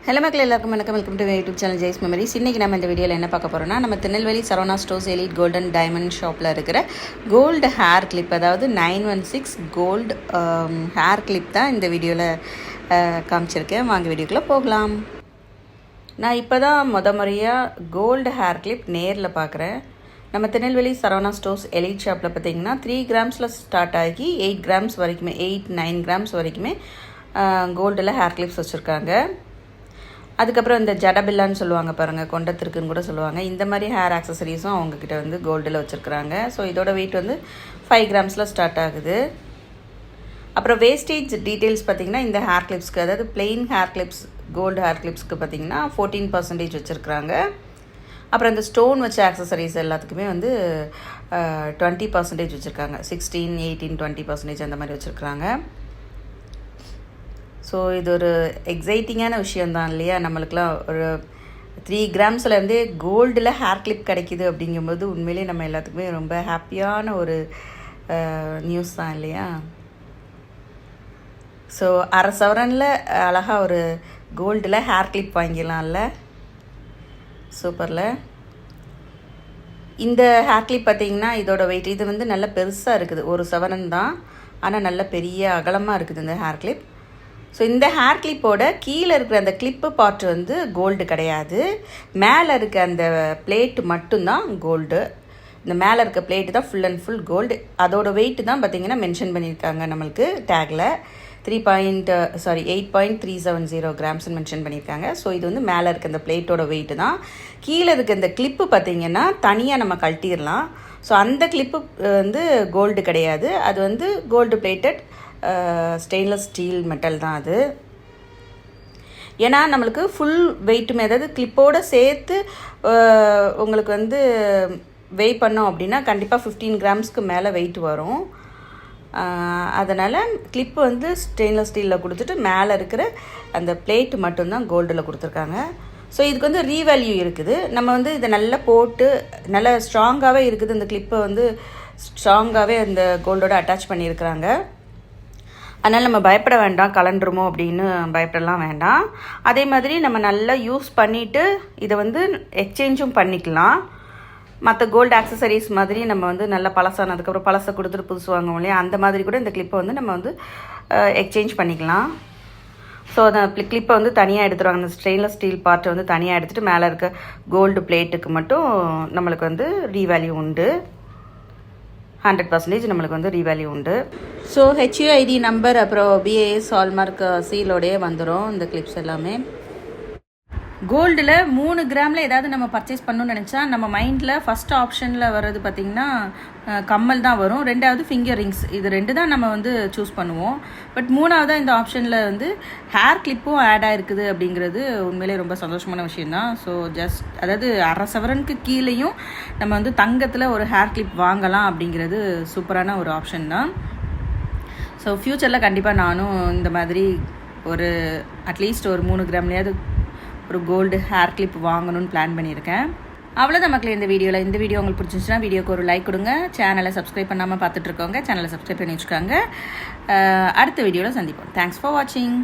Hello மக்கள் எல்லாருக்கும் வணக்கம். Welcome to YouTube channel Jais memories. இன்றைக்கி நம்ம இந்த வீடியோவில் என்ன பார்க்க போகிறோம்னா, நம்ம Tirunelveli Saravana stores elite golden diamond ஷாப்பில் இருக்கிற கோல்டு ஹேர் கிளிப், அதாவது 916 கோல்டு ஹேர் கிளிப் தான் இந்த வீடியோவில் காமிச்சிருக்கேன். வாங்க வீடியோக்குள்ளே போகலாம். நான் இப்போ தான் முறையாக கோல்டு ஹேர் கிளிப் நேரில் பார்க்குறேன். நம்ம திருநெல்வேலி சரவணா ஸ்டோர்ஸ் எலிட் ஷாப்பில் பார்த்திங்கன்னா 3 கிராம்ஸில் ஸ்டார்ட் ஆகி 8 கிராம்ஸ் வரைக்குமே 8-9 கிராம்ஸ் வரைக்குமே கோல்டில் ஹேர் கிளிப்ஸ் வச்சுருக்காங்க. அதுக்கப்புறம் இந்த ஜடபில்லான்னு சொல்லுவாங்க பாருங்கள், கொண்டத்திற்குன்னு கூட சொல்லுவாங்க. இந்த மாதிரி ஹேர் ஆக்சசரிஸும் அவங்கக்கிட்ட வந்து கோல்டில் வச்சுருக்குறாங்க. ஸோ இதோட வெயிட் வந்து 5 கிராம்ஸில் ஸ்டார்ட் ஆகுது. அப்புறம் வேஸ்டேஜ் டீட்டெயில்ஸ் பார்த்திங்கன்னா இந்த ஹேர் கிளிப்ஸ்க்கு, அதாவது plain hair clips gold hair கிளிப்ஸ்க்கு பார்த்திங்கன்னா 14% வச்சுருக்குறாங்க. அப்புறம் இந்த ஸ்டோன் வச்ச ஆக்சசரிஸ் எல்லாத்துக்குமே வந்து 20% வச்சுருக்காங்க. 16, 18, 20% அந்த மாதிரி வச்சுருக்குறாங்க. ஸோ இது ஒரு எக்ஸைட்டிங்கான விஷயந்தான் இல்லையா? நம்மளுக்கெலாம் ஒரு 3 கிராம்ஸ்லேருந்தே கோல்டில் ஹேர் கிளிப் கிடைக்கிது அப்படிங்கும்போது உண்மையிலே நம்ம எல்லாத்துக்குமே ரொம்ப ஹாப்பியான ஒரு நியூஸ் தான் இல்லையா? ஸோ அரை சவரனில் அழகாக ஒரு கோல்டில் ஹேர் கிளிப் வாங்கிடலாம்ல. சூப்பரில். இந்த ஹேர் கிளிப் பார்த்திங்கன்னா இதோட வெயிட் இது வந்து நல்ல பெருசாக இருக்குது. 1 சவரன் தான், ஆனால் நல்ல பெரிய அகலமாக இருக்குது இந்த ஹேர் கிளிப். ஸோ இந்த ஹேர் கிளிப்போட கீழே இருக்கிற அந்த கிளிப்பு பார்ட் வந்து கோல்டு கிடையாது. மேலே இருக்க அந்த பிளேட்டு மட்டும்தான் கோல்டு. இந்த மேலே இருக்க பிளேட்டு தான் ஃபுல் அண்ட் ஃபுல் கோல்டு. அதோட வெயிட்டு தான் பார்த்திங்கன்னா மென்ஷன் பண்ணியிருக்காங்க நம்மளுக்கு டேக்கில். 8.370 கிராம்ஸ்ன்னு மென்ஷன் பண்ணியிருக்காங்க. ஸோ இது வந்து மேலே இருக்க அந்த பிளேட்டோட வெயிட்டு தான். கீழே இருக்க இந்த கிளிப்பு பார்த்திங்கன்னா தனியாக நம்ம கழட்டிடலாம். ஸோ அந்த கிளிப்பு வந்து கோல்டு கிடையாது. அது வந்து gold plated stainless steel metal தான் அது. ஏன்னா நம்மளுக்கு ஃபுல் வெயிட்டுமே, அதாவது கிளிப்போடு சேர்த்து உங்களுக்கு வந்து வெயிட் பண்ணோம் அப்படின்னா கண்டிப்பாக 15 கிராம்ஸ்க்கு மேலே வெயிட் வரும். அதனால் கிளிப்பு வந்து ஸ்டெயின்லெஸ் ஸ்டீலில் கொடுத்துட்டு மேலே இருக்கிற அந்த பிளேட்டு மட்டும்தான் கோல்டில் கொடுத்துருக்காங்க. ஸோ இதுக்கு வந்து ரீவேல்யூ இருக்குது. நம்ம வந்து இதை நல்லா போட்டு நல்லா ஸ்ட்ராங்காகவே இருக்குது. இந்த கிளிப்பை வந்து ஸ்ட்ராங்காகவே அந்த கோல்டோடு அட்டாச் பண்ணியிருக்கிறாங்க. அதனால் நம்ம பயப்பட வேண்டாம், கலண்டுருமோ அப்படின்னு பயப்படலாம் வேண்டாம். அதே மாதிரி நம்ம நல்லா யூஸ் பண்ணிவிட்டு இதை வந்து எக்ஸ்சேஞ்சும் பண்ணிக்கலாம். மற்ற கோல்டு ஆக்சசரிஸ் மாதிரி நம்ம வந்து நல்லா பழசானதுக்கப்புறம் பழசை கொடுத்துட்டு புதுசு வாங்குவோம் இல்லையா, அந்த மாதிரி கூட இந்த கிளிப்பை வந்து நம்ம வந்து எக்ஸ்சேஞ்ச் பண்ணிக்கலாம். ஸோ அந்த கிளிப்பை வந்து தனியாக எடுத்துருவாங்க. அந்த ஸ்டெயின்லெஸ் ஸ்டீல் பார்ட்டை வந்து தனியாக எடுத்துகிட்டு மேலே இருக்க கோல்டு பிளேட்டுக்கு மட்டும் நம்மளுக்கு வந்து ரீவேல்யூ உண்டு. 100% நம்மளுக்கு வந்து ரீவேல்யூ உண்டு. ஸோ HUID நம்பர் அப்புறம் BAS ஹால்மார்க் சீலோடையே வந்துடும் இந்த கிளிப்ஸ் எல்லாமே. கோல்டில் 3 கிராமில் ஏதாவது நம்ம பர்ச்சேஸ் பண்ணணும்னு நினச்சா நம்ம மைண்டில் ஃபஸ்ட் ஆப்ஷனில் வர்றது பார்த்திங்கன்னா கம்மல் தான் வரும். 2வது ஃபிங்கர் ரிங்ஸ். இது 2 தான் நம்ம வந்து சூஸ் பண்ணுவோம். பட் 3வதாக இந்த ஆப்ஷனில் வந்து ஹேர் கிளிப்பும் ஆட் ஆகிருக்குது அப்படிங்கிறது உண்மையிலே ரொம்ப சந்தோஷமான விஷயந்தான். ஸோ அதாவது அரை சவரனுக்கு கீழேயும் நம்ம வந்து தங்கத்தில் ஒரு ஹேர் கிளிப் வாங்கலாம் அப்படிங்கிறது சூப்பரான ஒரு ஆப்ஷன் தான். ஸோ ஃப்யூச்சரில் கண்டிப்பாக நானும் இந்த மாதிரி ஒரு அட்லீஸ்ட் ஒரு 3 கிராம்லேயாவது ஒரு கோல்டு ஹேர் கிளிப் வாங்கணும்னு பிளான் பண்ணியிருக்கேன். அவ்வளோதான் மக்களே இந்த வீடியோவில். இந்த வீடியோ உங்களுக்கு பிடிச்சிருந்துச்சுன்னா வீடியோக்கு ஒரு லைக் கொடுங்க. சேனலை சப்ஸ்கிரைப் பண்ணாமல் பார்த்துட்ருக்கோங்க, சேனலை சப்ஸ்கிரைப் பண்ணி வச்சுக்கோங்க. அடுத்த வீடியோவில் சந்திப்போம். தேங்க்ஸ் ஃபார் வாட்சிங்.